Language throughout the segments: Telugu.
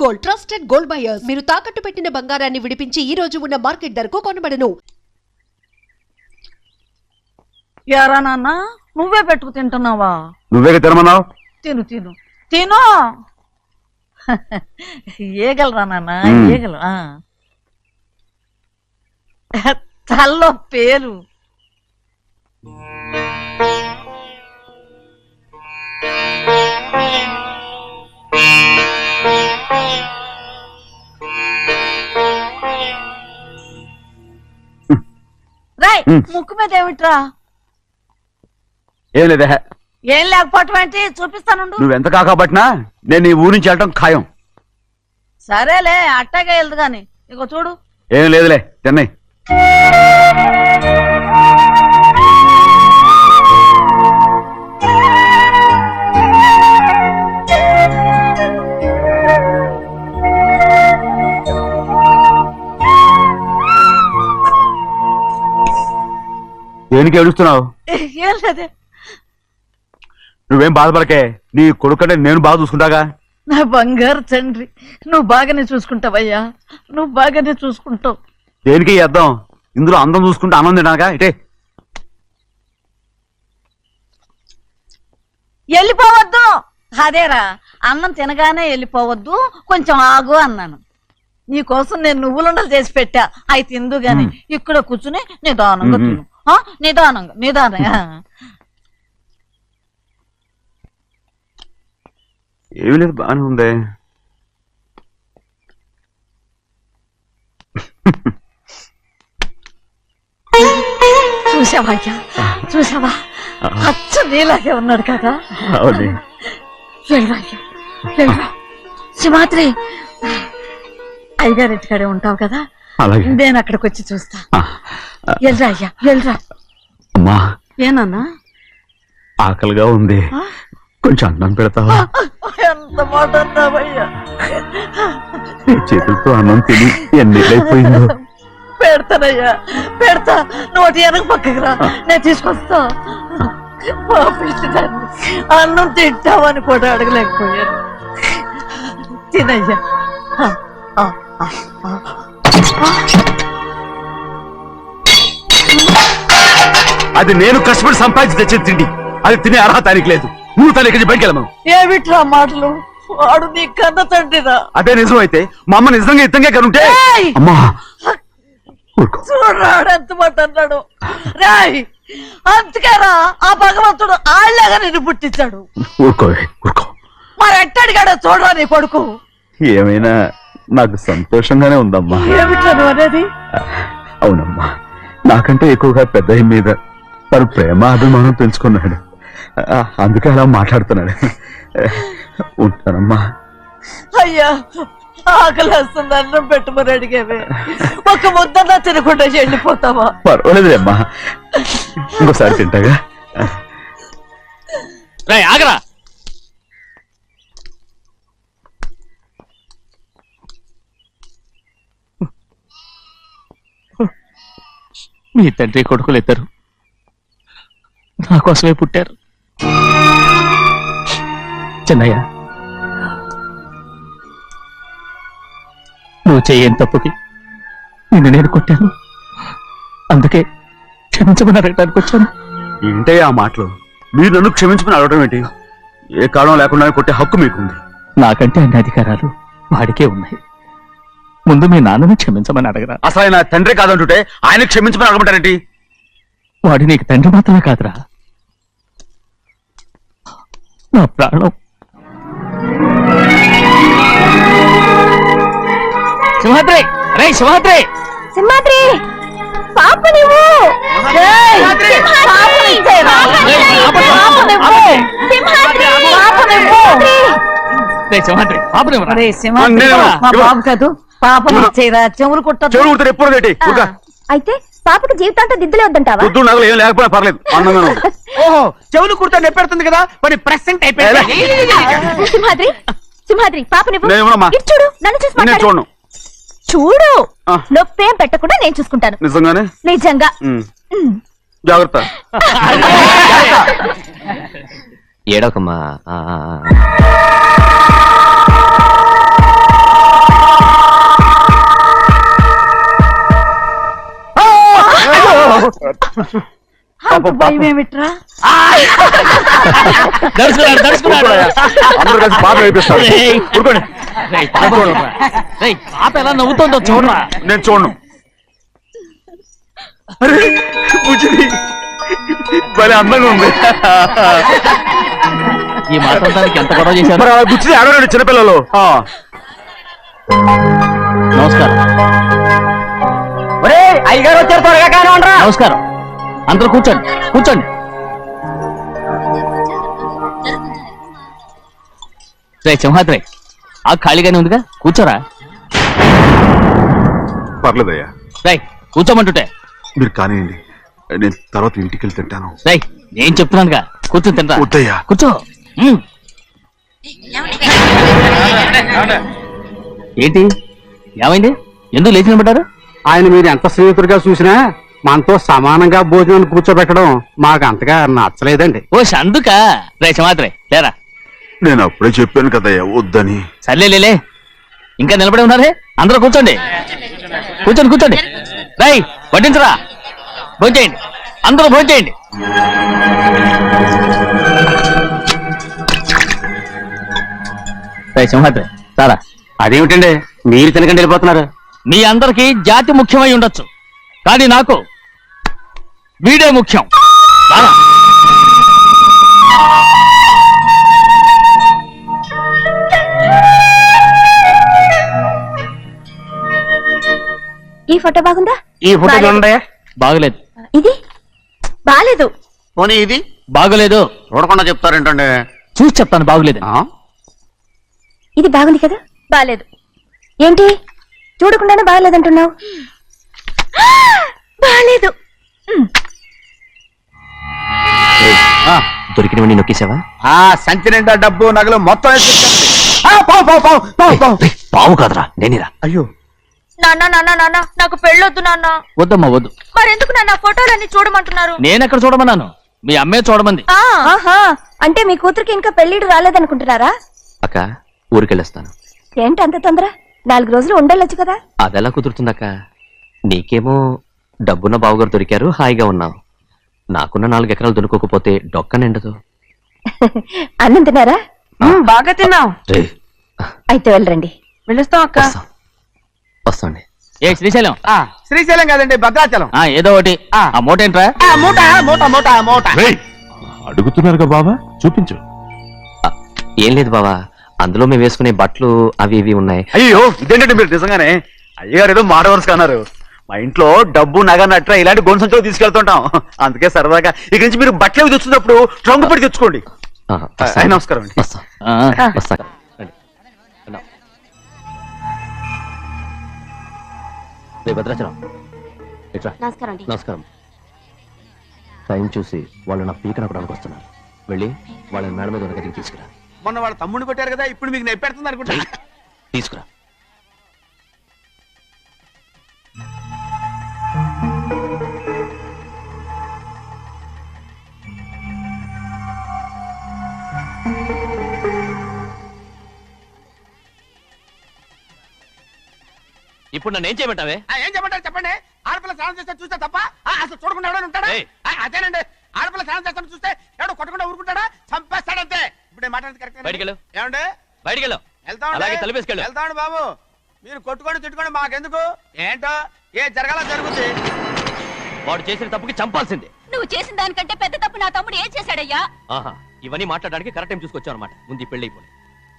Gold, trusted gold buyers. మీరు తాకట్టు పెట్టిన బంగారాన్ని విడిపించి ఈ రోజు ఉన్న మార్కెట్ ధరకు కొనబడను. యారా నాన్న, నువ్వే పెట్టుకు తింటున్నావా? నువ్వే తినమన్నావు. తిను తిను తిను. ఏగలరా నాన్న, ఏగలు. తల్లో పేరు. రాయ్, ముక్కు మీద ఏమిట్రా? ఏం లేదే. ఏం లేకపోవటం ఏంటి? చూపిస్తాను. నువ్వెంత కాకపట్టినా నేను ఈ ఊరి నుంచి వెళ్ళటం ఖాయం. సరేలే, అట్టాగే వెళ్దు గాని. ఇగో చూడు. ఏం లేదులే, తిన్నాయి. దేనికి ఏడుస్తున్నావు? ఏం లేదే. నువ్వేం బాధపడకే, నీ కొడుకంటే నేను బాగా చూసుకుంటాగా. నా బంగారు తండ్రి, నువ్వు బాగానే చూసుకుంటావయ్యా, నువ్వు బాగానే చూసుకుంటావు. దేనికి అర్థం? ఇందులో అందం చూసుకుంటే ఆనందం తినాగా. ఇటే వెళ్ళిపోవద్దు. అదేరా, అన్నం తినగానే వెళ్ళిపోవద్దు, కొంచెం ఆగు అన్నాను. నీకోసం నేను నువ్వులుండలు చేసి పెట్టా, అవి తిందు గాని ఇక్కడ కూర్చుని నిదానంగా తిను. నిదానంగా నిదానంగా. ఏమీ లేదు, బాగానే ఉంది. చూసావా అయ్యా, చూసావా? అచ్చ నీలాగే ఉన్నాడు కదా. సింహాద్రి, అయ్యగారింటికాడే ఉంటావు కదా, నేను అక్కడికి వచ్చి చూస్తా. వెళ్ళరా అయ్యా, వెళ్ళరా. అమ్మా, ఏనన్నా? ఆకలిగా ఉంది, కొంచెం అన్నం పెడతావా? ఎంత మాట అన్నావయ్యా. చేతులతో అన్నం తిని ఎన్నికైపోయిందో. పెడతానయ్యా, పెడతా. నోటి వెనక పక్కకి రా, నేను తీసుకొస్తా. అన్నం తింటావని కూడా అడగలేకపోయాను. తినయ్యా. అది నేను కష్టపడి సంపాదించి తెచ్చి తిండి, అది తినే అర్హత ఆయనకి లేదు. నువ్వు తన ఇక్కడి బయటికి వెళ్ళమను. ఏమిట్రా మాటలు? వాడు నీ కన్న తండ్రిరా. అదే నిజం అయితే మా అమ్మ నిజంగా ఇద్దంగా కనుంటే. అమ్మా చూడరాడు ఎంత మాట అన్నాడు. రాయ్, అందుకేరా ఆ భగవంతుడు ఆళ్ళగా నిన్ను పుట్టించాడు. ఊరుకోవే, ఊరుకో. మరి ఎట్టడిగాడో చూడరా నీ కొడుకు. ఏమైనా నాకు సంతోషంగానే ఉందమ్మా. ఏమిట్రా నువ్వు అనేది? అవునమ్మా, నాకంటే ఎక్కువగా పెద్ద మీద తను ప్రేమ అభిమానం పెంచుకున్నాడు, అందుకే అలా మాట్లాడుతున్నాడు. ఉంటానమ్మా. అయ్యా, ఆకలేస్తుంది, అన్నం పెట్టమని అడిగేవే. ఒక ముద్దన్నా తినకుండా వెళ్ళిపోతావా? పర్వాలేదులేమ్మా, ఇంకోసారి తింటాగా. ఆగరా. మీ తండ్రి కొడుకులు ఇద్దరు నా కోసమే పుట్టారు. చిన్నయ్య, నువ్వు చేయని తప్పుకి నిన్ను నేను కొట్టాను, అందుకే క్షమించమని అడగడానికి వచ్చాను. ఏంటే ఆ మాటలు? మీరు నన్ను క్షమించమని అడగడం ఏంటి? ఏ కారణం లేకుండా కొట్టే హక్కు మీకుంది. నాకంటే అన్ని అధికారాలు వాడికే ఉన్నాయి. ముందు మీ నాన్నని క్షమించమని అడగరా. అసలు ఆయన తండ్రి కాదంటుంటే ఆయన క్షమించమని అడగమంటారేంటి? వాడి నీకు తండ్రి మాత్రమే కాదురా, నా ప్రాణం. సింహాద్రి, రే సింహాద్రి, సింహాద్రి, పాప నువ్వు. మా బాబు కాదు, పాపం ఇచ్చేరా. చెవులు కుట్ట ఎప్పుడు అయితే పాపకి జీవితాంతం దిద్దులే వద్దంటావా? ఏం లేకపోయినా పర్లేదు. ఓహో, చెవులు కుర్తా నెప్పెడుతుంది కదా, మరి ప్రెసెంట్ అయిపోయింది. సింహాద్రి, సింహాద్రి, పాప నువ్వు చూడు, నన్ను చూసి మాట్లాడు. చూడు, చూడు, నొప్పేం పెట్టకుండా నేను చూసుకుంటాను. నిజంగానే? నిజంగా. జాగ్రత్త. ఏడవకమ్మా. భయం ఏమిట్రా? దడుచుకున్నాడు దడుచుకున్నాడు. అందరూ కలిసి పాట వేపిస్తారు. రేయ్. ఊరుకోండి. రేయ్, పాప చూడరా. రేయ్, పాప ఎలా నవ్వుతుందో చూడరా. నేను చూడను. అరే బుజ్జిది భలే అందంగా ఉంది. ఈ మాత్రం దానికి ఎంత గొడవ చేశారు. మరి ఆ బుజ్జిది ఆడవాడు చిన్నపిల్లలు. నమస్కారం. అయ్యగారు వచ్చారు, త్వరగా కానీ ఉండరా. నమస్కారం. అందరూ కూర్చోండి కూర్చోండి. రే సింహాద్రి, ఆ ఖాళీగానే ఉందిగా, కూర్చోరా. పర్లేదయ్యా, రై కూర్చోమంటుంటే. మీరు కానివ్వండి, నేను తర్వాత ఇంటికి వెళ్ళి తింటాను. రై నేను చెప్తున్నానుగా, కూర్చొని తింటా. వద్దయ్యా. కూర్చో. ఏంటి ఏమైంది, ఎందుకు లేచి నిలబడ్డారు? ఆయన మీరు ఎంత స్నేహితుడిగా చూసినా మనతో సమానంగా భోజనం కూర్చోబెట్టడం మాకు అంతగా నచ్చలేదండి. ఓ అందుక. రే సింహాద్రి లేరా. నేను అప్పుడే చెప్పాను కదయ్యా వద్దని. సర్లే లే, ఇంకా నిలబడి ఉన్నారే, అందరూ కూర్చోండి కూర్చోండి కూర్చోండి. రై వడ్డించరా, భోంచేయండి, అందరూ భోంచేయండి. రై సింహాద్రి చాలా. అదేమిటండి మీరు తినకండి వెళ్ళిపోతున్నారు? మీ అందరికీ జాతి ముఖ్యమై ఉండొచ్చు, కానీ నాకు వీడే ముఖ్యం. రారా. ఈ ఫోటో బాగుందా? ఈ ఫోటో చూడండి. బాగలేదు. ఇది బాలేదు. పోనీ ఇది బాగలేదు. చూడకుండా చెప్తారేంటండి? చూసి చెప్తాను బాగలేదు. ఇది బాగుంది కదా? బాలేదు. ఏంటి చూడకుండానే బాగలేదంటున్నావు? బాలేదు. దొరికినవన్నీ నొక్కేసావా? సంచి నిండా డబ్బు నగలు మొత్తం పావు కాదురా, నేనేరా. అయ్యో నాన్న నాన్న నాన్న, నాకు పెళ్ళొద్దు నాన్న. వద్దమ్మా వద్దు. మరెందుకు నాన్న ఫోటోలన్నీ చూడమంటున్నారు? నేనెక్కడ చూడమన్నాను, మీ అమ్మే చూడమంది. ఆహా, అంటే మీ కూతురికి ఇంకా పెళ్లిడు రాలేదనుకుంటున్నారా? అక్క ఊరికెళ్ళొస్తాను. ఏంటి అంత తొందర? 4 రోజులు ఉండొచ్చు కదా. అదెలా కుదురుతుందక్క? నీకేమో డబ్బున్న బావగారు దొరికారు, హాయిగా ఉన్నావు. నాకున్న 4 ఎకరాలు దొరుకోకపోతే డొక్క నిండదు. అన్నం తిన్నారా? బాగా తిన్నావు. రే అయితే వెళ్ళరండి. పిలుస్తాం అక్క. వస్తాండి. ఏ శ్రీశైలం, శ్రీశైలం కాదండి, భద్రాచలం. ఏదో ఒకటి. ఆ మూట ఏంట్రా? మూట మూట మూట మూట. అడుగుతున్నారుగా బాబా, చూపించు. ఏం లేదు బావా, అందులో మేము వేసుకునే బట్టలు అవి ఇవి ఉన్నాయి. అయ్యో ఇదేంటంటే మీరు నిజంగానే అయ్యగారు ఏదో మాడవర్స్ అన్నారు. మా ఇంట్లో డబ్బు నగ నట్ర ఇలాంటి గొంతు సంచులు తీసుకెళ్తుంటాం. అందుకే సరదాగా ఇక నుంచి మీరు బట్టలు తెచ్చుకున్నప్పుడు ట్రంక్ పెట్టి తెచ్చుకోండి. వస్తాను. నమస్కారం అండి. వస్తా వస్తా. రండి. రే భద్రాచలం, ఇట్రా. నమస్కారం. నమస్కారం. టైం చూసి వాళ్ళు నా పీక నక్కడానికి వస్తున్నారు. వెళ్ళి వాళ్ళని మేడ మీద ఉన్న గదికి తీసుకురా. మొన్న వాళ్ళ తమ్ముడిని కొట్టారు కదా, ఇప్పుడు మీకు నెప్పెడుతుంది అనుకుంటా. తీసుకురా. ఇప్పుడు నన్ను ఏం చేయమంటావే? ఏం చెప్పంటారు చెప్పండి. ఆడపిల్ల స్నానం చేస్తే చూస్తే తప్ప అసలు చూడకుండా ఎవడో ఉంటాడా? అదేనండి, ఆడపిల్ల స్నానం చేస్తాను చూస్తే ఎవడో కొట్టకుండా ఊరుకుంటాడా? చంపేస్తాడంతే. ఇప్పుడు మాట్లాడేది కరెక్ట్. బయటికెళ్ళు. ఏమండి? బయటికెళ్ళు. అలాగే తలపేసుకెళ్ళు. వెళ్తామండి బాబు. మీరు కొట్టుకొని తిట్టుకోండి, మాకెందుకు? ఏంటో ఏ జరగాల జరుగుతుంది. వాడు చేసిన తప్పుకి చంపాల్సిందే. నువ్వు చేసిన దానికంటే పెద్ద తప్పు నా తమ్ముడు ఏం చేశాడయ్యా? ఆహా, ఇవన్నీ మాట్లాడడానికి కరెక్ట్ టైం చూసుకొచ్చావు అనమాట. ముందు ఈ పెళ్లి అయిపోయి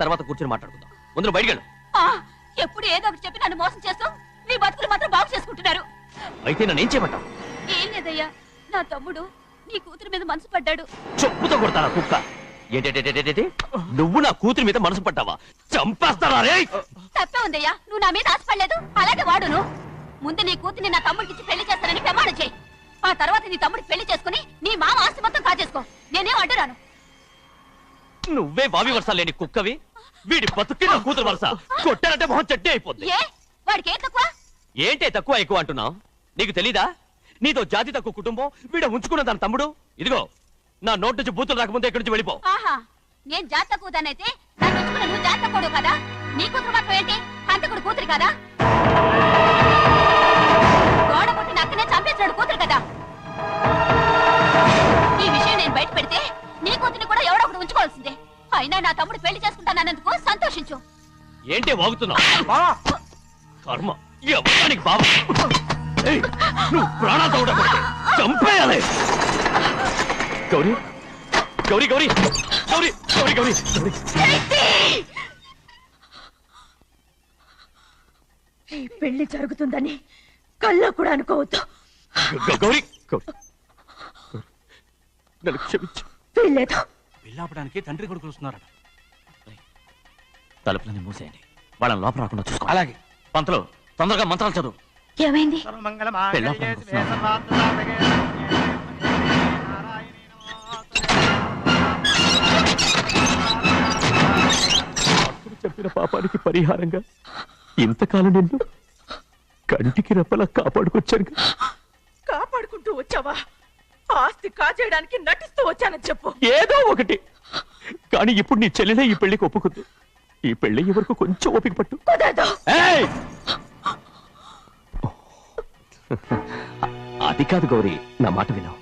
తర్వాత కూర్చొని మాట్లాడుకుందాం. ముందు బయటికెళ్ళు. ఎప్పుడు ఏదో ఒకటి చెప్పి నన్ను మోసం చేస్తూ మీ బతుకులు మాత్రం బాగు చేసుకుంటున్నారు. అయితే నన్ను ఏం చేయమంటావు? ఏం లేదయ్యా, నా తమ్ముడు నీ కూతురు మీద మనసు పడ్డాడు. చెప్పుతో కొడతారా కుక్క? ఏంటేంటి, నువ్వు నా కూతురి మీద మనసు పడ్డావా? చంపేస్తారా రే? తప్పే ఉందయ్యా, నువ్వు నా మీద ఆశపడలేదు, అలాగే వాడును. ముందు నీ కూతుర్ని నా తమ్ముడికి పెళ్లి చేస్తానని ప్రమాణం చేయి. ఆ తర్వాత నీ తమ్ముడికి పెళ్లి చేసుకుని నీ మామ ఆస్తి మొత్తం కాజేసుకో. నేనేం అడ్డురాను. నువ్వే బావి వరుస లేని కుక్కవి. వీడి బతుక్కి నా కూతురు వరుస. కొట్టానంటే మొహం చెట్టే అయిపోద్ది. ఏ వాడికి ఏం తక్కువ? ఏంటే తక్కువ ఎక్కువ అంటున్నావు? నీకు తెలీదా? నీతో జాతి తక్కువ కుటుంబం వీడ ఉంచుకున్న దాని తమ్ముడు. ఇదిగో నా నోటి నుంచి బూతులు రాకముందే ఇక్కడి నుంచి వెళ్ళిపో. ఆహా, నేను జాత కూదానైతే దాన్ని ఉంచుకున్న నువ్వు జాత కూడు కదా. నీ కూతురు మాత్రం ఏంటి, హంతకుడు కూతురు కదా. గోడ పుట్టిన అక్కనే చంపేసినాడు కూతురు కదా. నీ కూతుని కూడా ఎవడో ఒకటి ఉంచుకోవాల్సిందే. అయినా నా తమ్ముడు పెళ్లి చేసుకుంటానన్నందుకు సంతోషించు. ఏంటి వాగుతున్నావు? కర్మ ఎవరికి బాబా నువ్వు ప్రాణాలతో ఉండకూడదు, చంపేయాలి. గౌరీ గౌరీ గౌరీ గౌరీ గౌరీ గౌరీ ఈ పెళ్లి జరుగుతుందని కల్లో కూడా అనుకోవద్దు. గౌరీ గౌరీ నన్ను క్షమించు. వీల్లేదు. పెళ్ళాపడానికి తండ్రి కొడుకులు వస్తున్నారట. తలుపులని మూసేయండి, వాళ్ళని లోపల రాకుండా చూసుకో. అలాగే. పంతులు తొందరగా మంత్రాలు చదువు. ఏమైంది? చెప్పిన పాపానికి పరిహారంగా ఇంతకాలం నిన్ను కంటికి రెప్పలా కాపాడుకొచ్చాను. కాపాడుకుంటూ వచ్చావా? ఆస్తి కాజేయడానికి నటిస్తూ వచ్చానని చెప్పు. ఏదో ఒకటి. కానీ ఇప్పుడు నీ చెల్లెలే ఈ పెళ్లికి ఒప్పుకుంది. ఈ పెళ్లి వరకు కొంచెం ఓపిక పట్టు. ఏయ్! అది కాదు గౌరీ, నా మాట విను.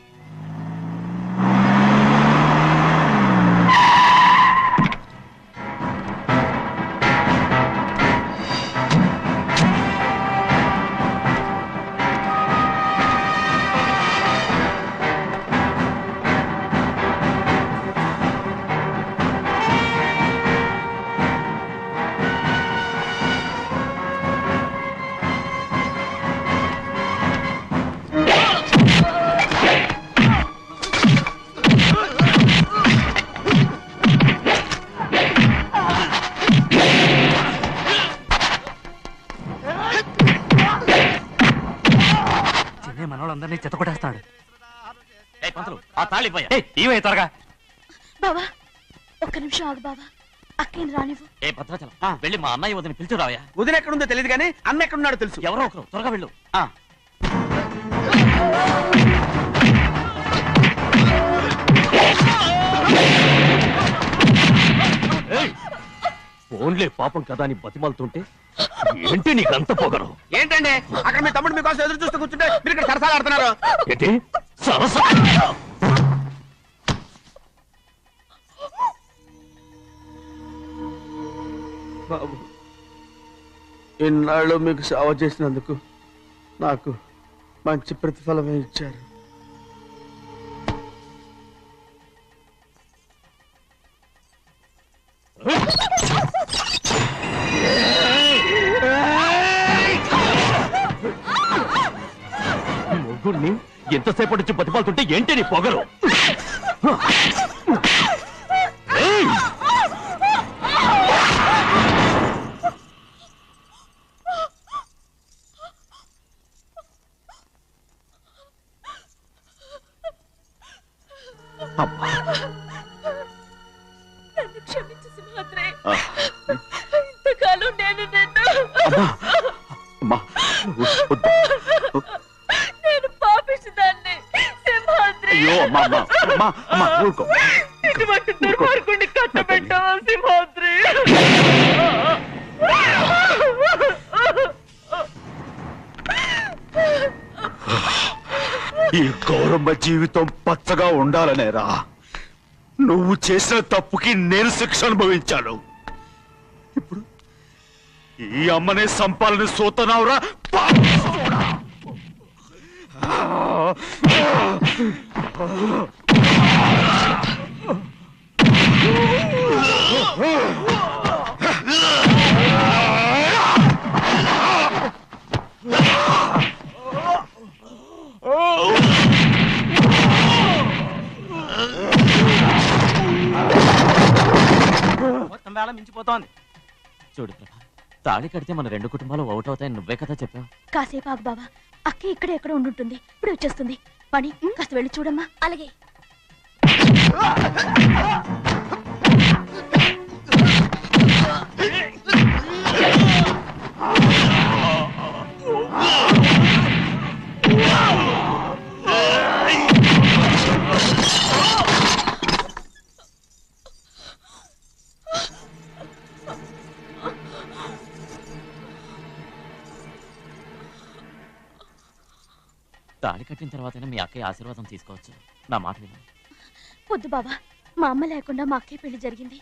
మనోళ్ళందరినీ చెత్తకొట్టేస్తాడు. త్వరగా బావా ఒక్క నిమిషం ఆగు బావా. అక్కేం రానివ్వు. ఏ భద్రాచలం వెళ్ళి మా అన్నయ్య వదిన పిలిచి రావయ్యా. వదిన ఎక్కడుందో తెలియదు కానీ అన్న ఎక్కడున్నాడో తెలుసు. ఎవరో ఒకరు త్వరగా వెళ్ళు. ఫోన్లే పాపం కదా అని బతిమాలుతుంటే ఏంటి నీకంత పొగరు? ఏంటండి అక్కడ మీ తమ్ముడు మీకోసం ఎదురు చూస్తూ కూర్చుంటే మీరు ఇక్కడ సరసాలు ఆడుతున్నారు. ఏంటి సరస? బాబు, ఇన్నాళ్ళు మీకు సేవ చేసినందుకు నాకు మంచి ప్రతిఫలమే ఇచ్చారు. మొగుణ్ణి ఎంతసేపటి నుంచి బతిమాలుతుంటే ఏంటి నీ పొగరు? నన్ను క్షమించు సింహాద్రి. ఇంతకాలం నేను నిన్ను నేను పాపిస్తుదాన్ని సింహాద్రి. ఇటువంటి దుర్మార్గుడిని కట్టబెట్టావా సింహాద్రి? ఈ గౌరమ్మ జీవితం పచ్చగా ఉండాలనేరా నువ్వు చేసిన తప్పుకి నేను శిక్ష అనుభవించాను. ఇప్పుడు ఈ అమ్మనే సంపాలని సోతనావురా. మొత్తం వేళ మించిపోతోంది. చూడు ప్రభా, తాళి కడితే మన రెండు కుటుంబాలు అవుట్ అవుతాయని నువ్వే కదా చెప్పావు. కాసేపు ఆగు బావా. అక్కే ఇక్కడే ఎక్కడ ఉండుంటుంది. ఇప్పుడు వచ్చేస్తుంది. పని కాస్త వెళ్ళి చూడమ్మా. అలాగే. తాళి కట్టిన తర్వాతైనా మీ అక్కయ్య ఆశీర్వాదం తీసుకోవచ్చు. నా మాట విను. వద్దు బావా, మా అమ్మ లేకుండా మా అక్కయ్య పెళ్లి జరిగింది.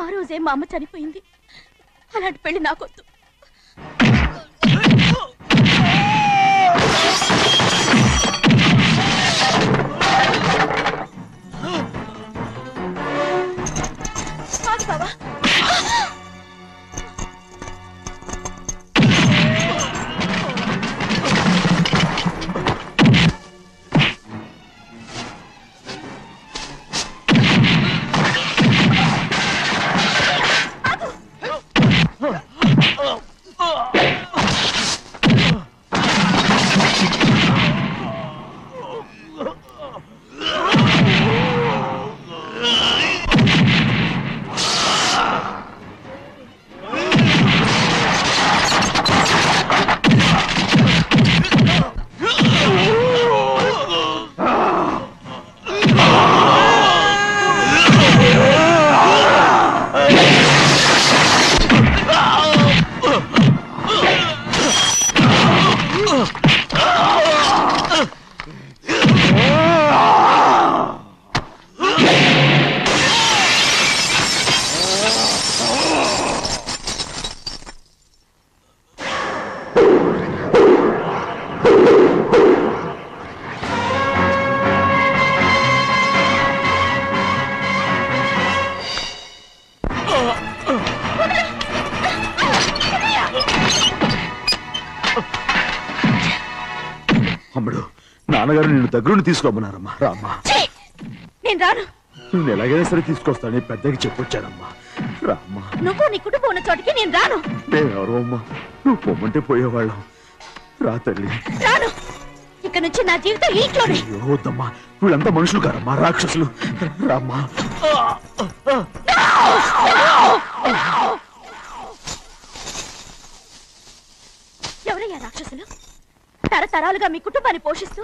ఆ రోజే మా అమ్మ చనిపోయింది. అలాంటి పెళ్లి నాకొద్దు. బావా, అమ్మడు, నాన్నగారు నిన్ను దగ్గరుండి తీసుకోమన్నారమ్మా. రామ్మా. నేను రాను. నేను ఎలాగైనా సరే తీసుకొస్తానని పెద్దకి చెప్పొచ్చానమ్మా. రామ్మా. నువ్వు నీ కుటుంబం ఉన్న చోటికి నేను రాను. మేమెవరో అమ్మా, నువ్వు పొమ్మంటే పోయేవాళ్ళం. రా తల్లి. రాను. ఇక్కడ నుంచి నా జీవితం ఈ ఇంట్లోనే. అయ్యో వద్దమ్మా, వీళ్ళంతా మనుషులు కారమ్మా, రాక్షసులు. రామ్మా. ఎవరయ్యా రాక్షసులు? తరతరాలుగా మీ కుటుంబాన్ని పోషిస్తూ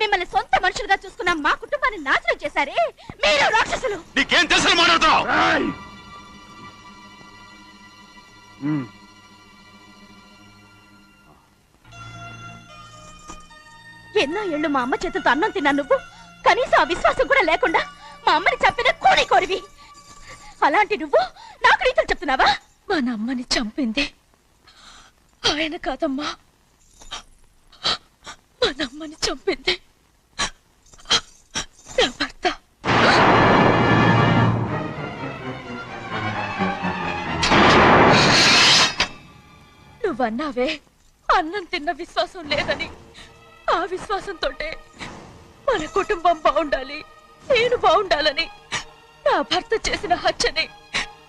మిమ్మల్ని సొంత మనుషులుగా చూసుకున్న మా కుటుంబాన్ని నాశనం చేశారే మీరు రాక్షసులు. నీకేం తెలుసు మాట్లాడుతున్నావు? ఎన్నో ఏళ్ళు మా అమ్మ చేతులతో అన్నం తిన్నా నువ్వు కనీసం ఆ విశ్వాసం కూడా లేకుండా మా అమ్మని చంపిన కోడి కోరివి. అలాంటి నువ్వు నాకు రీతులు చెప్తున్నావా? మా అమ్మని చంపింది ఆయన కాదమ్మా, మా అమ్మని చంపింది నా భర్త. నువ్వన్నావే అన్నం తిన్న విశ్వాసం లేదని. ఆ విశ్వాసంతో మన కుటుంబం బాగుండాలి, నేను బాగుండాలని నా భర్త చేసిన హత్యని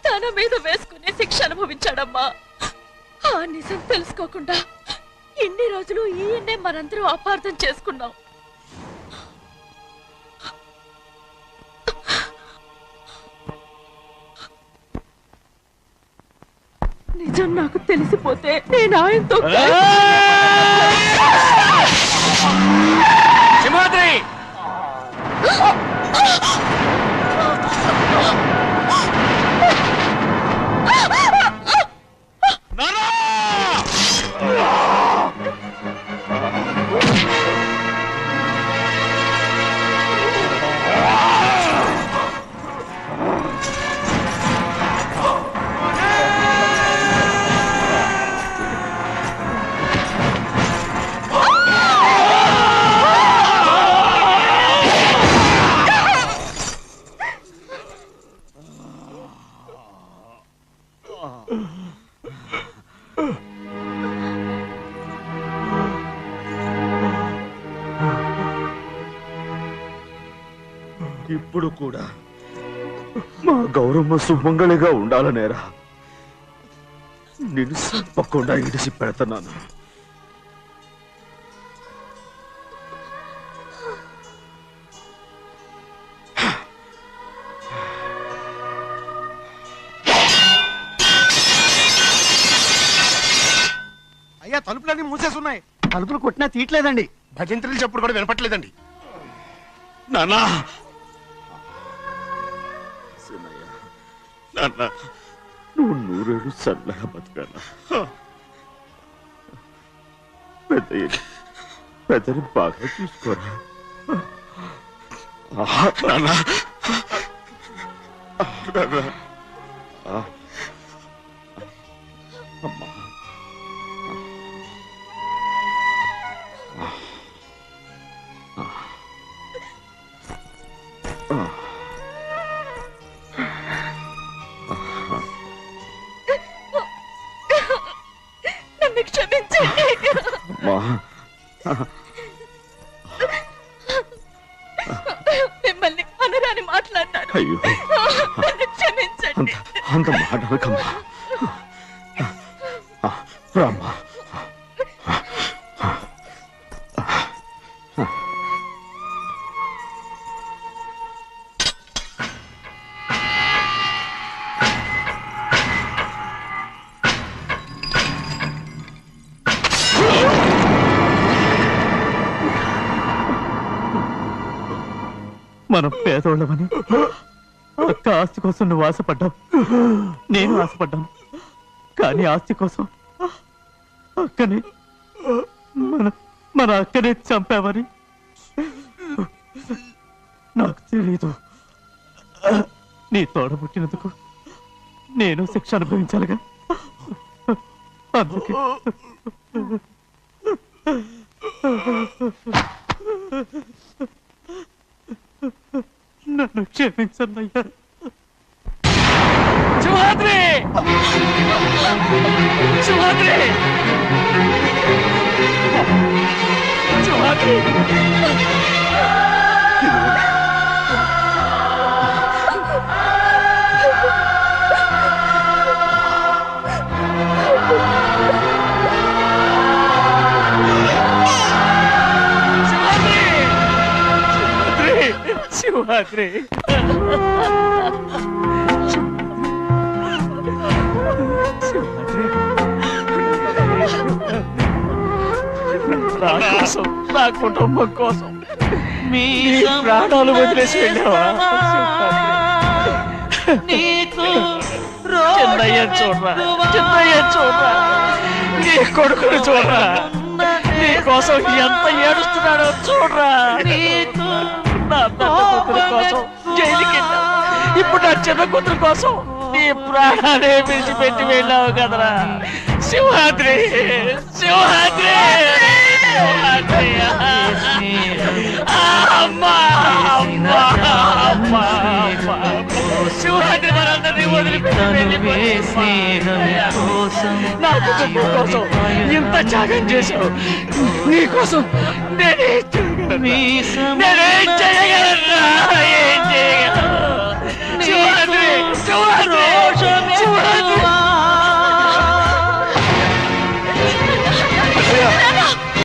తన మీద వేసుకునే శిక్ష అనుభవించాడమ్మా. ఆ నిజం తెలుసుకోకుండా ఇన్ని రోజులు ఈయన్నే మనందరం అపార్థం చేసుకున్నాం. నిజం నాకు తెలిసిపోతే నేను ఆయనతో సింహాద్రి! ఇప్పుడు కూడా మా గౌరమ్మ సుమంగళిగా ఉండాలనేరా నేను తప్పకుండా ఇడిసి పెడతాను. అయ్యా, తలుపులన్నీ మూసేసున్నాయి. తలుపులు కొట్టినా తీయట్లేదండి. భజంత్రులు చెప్పుడు కూడా వినపట్లేదండి. నానా నాన్న, నువ్వు 100 ఏళ్ళు చల్లగా బతకాలా? పెద్దని బాగా చూసుకోరా. నాన్న అమ్మా. నన్ను క్షమించండి. అమ్మా. మిమ్మల్ని అనరాని మాట్లాడినాను. అయ్యో, నన్ను క్షమించండి. అంత మాట అనకమ్మా. రామ్మా. మనం పేదోళ్ళమని అక్క ఆస్తి కోసం నువ్వు ఆశపడ్డావు, నేను ఆశపడ్డాను. కానీ ఆస్తి కోసం అక్కని మన అక్కనే చంపావని నాకు తెలీదు. నీ తోడ పుట్టినందుకు నేను శిక్ష అనుభవించాలిగా. అందుకే నన్ను క్షమించన్నయ్యా. శివాద్రి, శివాద్రి, శివాద్రి. శివాద్రి, నా కోసం, నా కుటుంబం కోసం మీ ప్రాణాలు వదిలేసి వెళ్ళావా? చిన్నయ్య చూడరా, చిన్నయ్య చూడరా, నీ కొడుకుని చూడరా, నీ కోసం ఎంత ఏడుస్తున్నాడో చూడరా. నా పెద్ద కూతురు కోసం జైలుకి వెళ్ళావు, ఇప్పుడు నా చిన్న కూతురు కోసం నీ ప్రాణాలే విడిచిపెట్టి వెళ్ళావు కదరా. శివాద్రి, శివాద్రి, శివాద్రి. అమ్మా, అమ్మా, అమ్మా, అమ్మా. శివాద్రి మనందరినీ వదిలిపెట్టి వెళ్ళిపోయింది. నా కుటుంబం కోసం ఇంత త్యాగం చేశావు, నీ కోసం నేనేం చేయగలను? నేనేం చేయగలను? ఏం చేయగలను?